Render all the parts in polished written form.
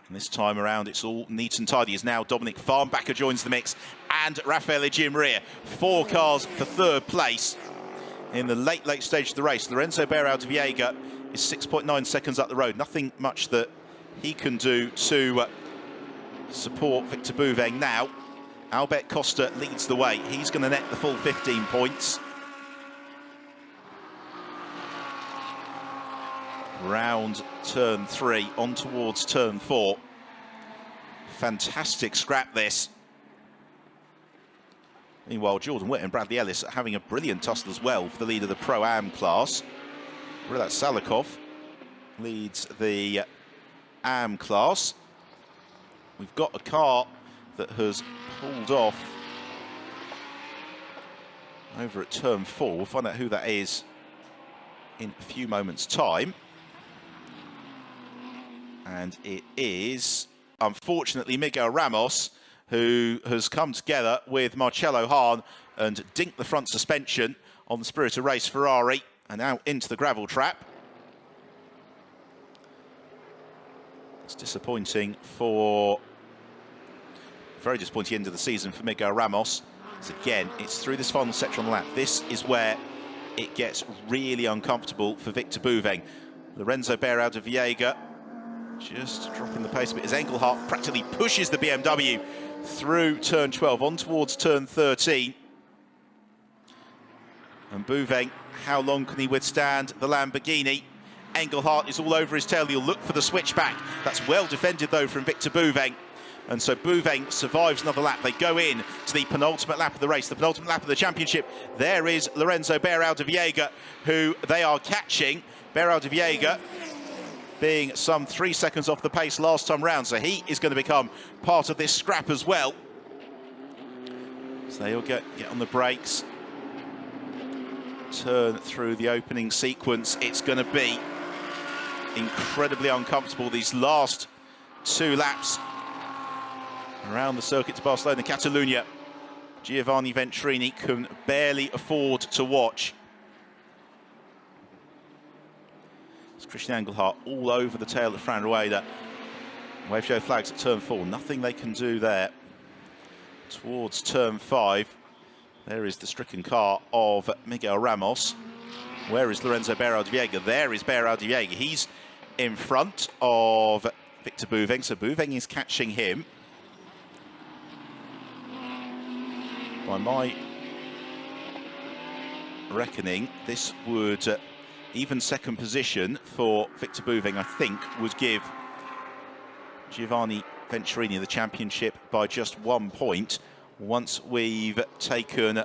And this time around, it's all neat and tidy as now Dominic Farnbacker joins the mix and Rafael Echeverria. 4 cars for 3rd place in the late stage of the race. Lorenzo Beirao de Viega is 6.9 seconds up the road. Nothing much that he can do to support Victor Bouveng now. Albert Costa leads the way. He's going to net the full 15 points. Round turn 3, on towards turn 4. Fantastic scrap this. Meanwhile, Jordan Witt and Bradley Ellis are having a brilliant tussle as well for the lead of the Pro-Am class. Rillat Salikov leads the Am class. We've got a car that has pulled off over at turn 4. We'll find out who that is in a few moments' time. And it is, unfortunately, Miguel Ramos, who has come together with Marcello Hahn and dinked the front suspension on the Spirit of Race Ferrari and now into the gravel trap. It's disappointing for, very disappointing end of the season for Miguel Ramos. So again, it's through this final section on the lap. This is where it gets really uncomfortable for Victor Bouveng. Lorenzo Beirao de Viega just dropping the pace a bit as Engelhardt practically pushes the BMW through turn 12 on towards turn 13. And Bouveng, how long can he withstand the Lamborghini? Engelhardt is all over his tail. He'll look for the switchback. That's well defended though from Victor Bouveng. And so Bouveng survives another lap. They go in to the penultimate lap of the race, the penultimate lap of the championship. There is Lorenzo Beirao de Viega, who they are catching. Beirao de Viega being some 3 seconds off the pace last time round, so he is going to become part of this scrap as well. So they'll get on the brakes, turn through the opening sequence. It's going to be incredibly uncomfortable these last 2 laps around the circuit to Barcelona-Catalunya. Giovanni Venturini can barely afford to watch. It's Christian Engelhardt all over the tail of Fran Rueda. Wave show flags at turn 4. Nothing they can do there. Towards turn 5, there is the stricken car of Miguel Ramos. Where is Lorenzo Beirao de Viega? There is Beirao de Viega. He's in front of Victor Bouveng, so Bouveng is catching him. By my reckoning, this would even second position for Victor Bouveng, I think, would give Giovanni Venturini the championship by just 1 point once we've taken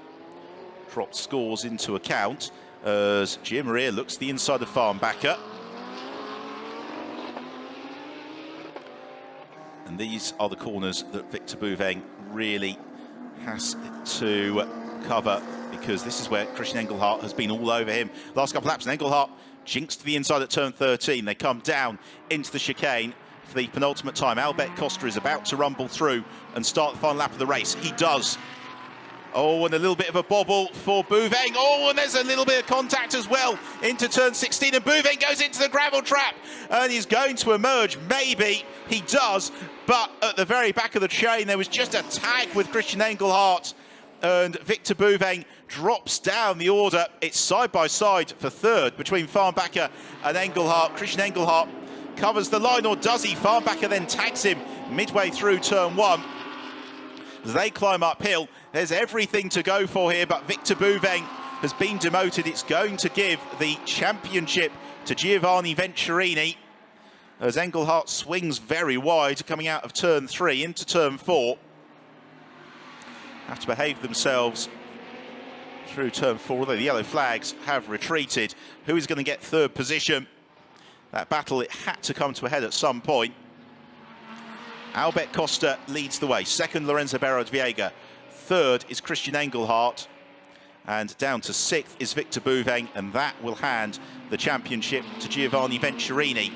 dropped scores into account, as Echeverria looks the inside of Farnbacker. And these are the corners that Victor Bouveng really has to cover, because this is where Christian Engelhardt has been all over him last couple of laps. And Engelhardt jinks to the inside at turn 13. They come down into the chicane for the penultimate time. Albert Costa is about to rumble through and start the final lap of the race. He does. Oh, and a little bit of a bobble for Bouveng. Oh, and there's a little bit of contact as well into turn 16, and Bouveng goes into the gravel trap, and he's going to emerge. Maybe he does, but at the very back of the chain, there was just a tag with Christian Engelhardt, and Victor Bouveng drops down the order. It's side by side for 3rd between Farnbacker and Engelhardt. Christian Engelhardt covers the line, or does he? Farnbacker then tags him midway through turn 1. As they climb uphill, there's everything to go for here, but Victor Bouveng has been demoted. It's going to give the championship to Giovanni Venturini, as Engelhardt swings very wide coming out of turn 3 into turn 4. Have to behave themselves through turn 4, although the yellow flags have retreated. Who is going to get 3rd position? That battle, it had to come to a head at some point. Albert Costa leads the way. 2nd, Lorenzo Beirao de Viega. 3rd is Christian Engelhardt. And down to 6th is Victor Bouveng, and that will hand the championship to Giovanni Venturini.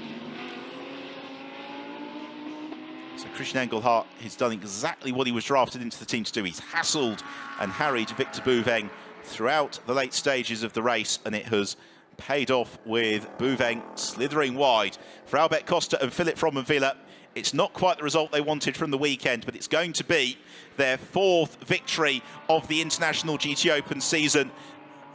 So Christian Engelhardt has done exactly what he was drafted into the team to do. He's hassled and harried Victor Bouveng throughout the late stages of the race, and it has paid off with Bouveng slithering wide. For Albert Costa and Philipp Fromenvilla, it's not quite the result they wanted from the weekend, but it's going to be their 4th victory of the International GT Open season.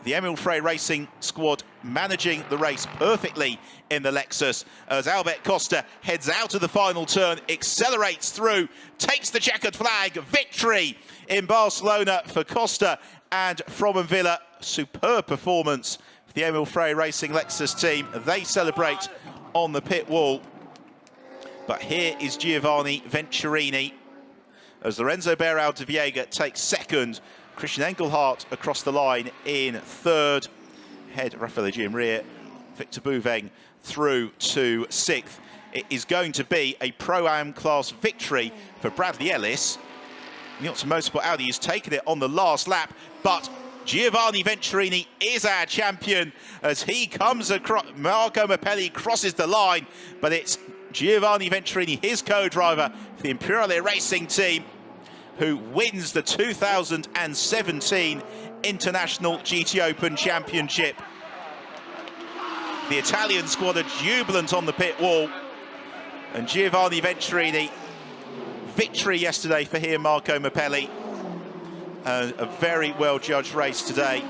The Emil Frey Racing squad managing the race perfectly in the Lexus as Albert Costa heads out of the final turn, accelerates through, takes the checkered flag. Victory in Barcelona for Costa and Fromenvilla. Superb performance for the Emil Frey Racing Lexus team. They celebrate on the pit wall. But here is Giovanni Venturini as Lorenzo Beirao de Viega takes 2nd. Christian Engelhardt across the line in 3rd. Head Rafael Giamria, Victor Bouveng through to 6th. It is going to be a Pro-Am class victory for Bradley Ellis. Nielsen Motorsport Audi has taken it on the last lap, but Giovanni Venturini is our champion as he comes across. Marco Mappelli crosses the line, but it's Giovanni Venturini, his co-driver for the Imperiale Racing team, who wins the 2017 International GT Open Championship. The Italian squad are jubilant on the pit wall. And Giovanni Venturini, victory yesterday for him, Marco Mappelli. A very well-judged race today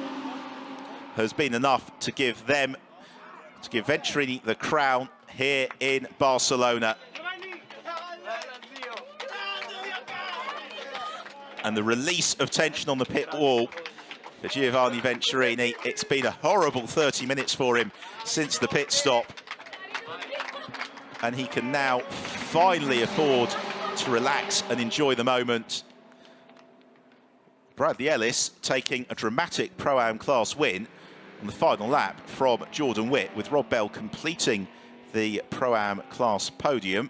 has been enough to give Venturini the crown here in Barcelona. And the release of tension on the pit wall for Giovanni Venturini. It's been a horrible 30 minutes for him since the pit stop. And he can now finally afford to relax and enjoy the moment. Bradley Ellis taking a dramatic Pro-Am class win on the final lap from Jordan Witt, with Rob Bell completing the Pro-Am class podium.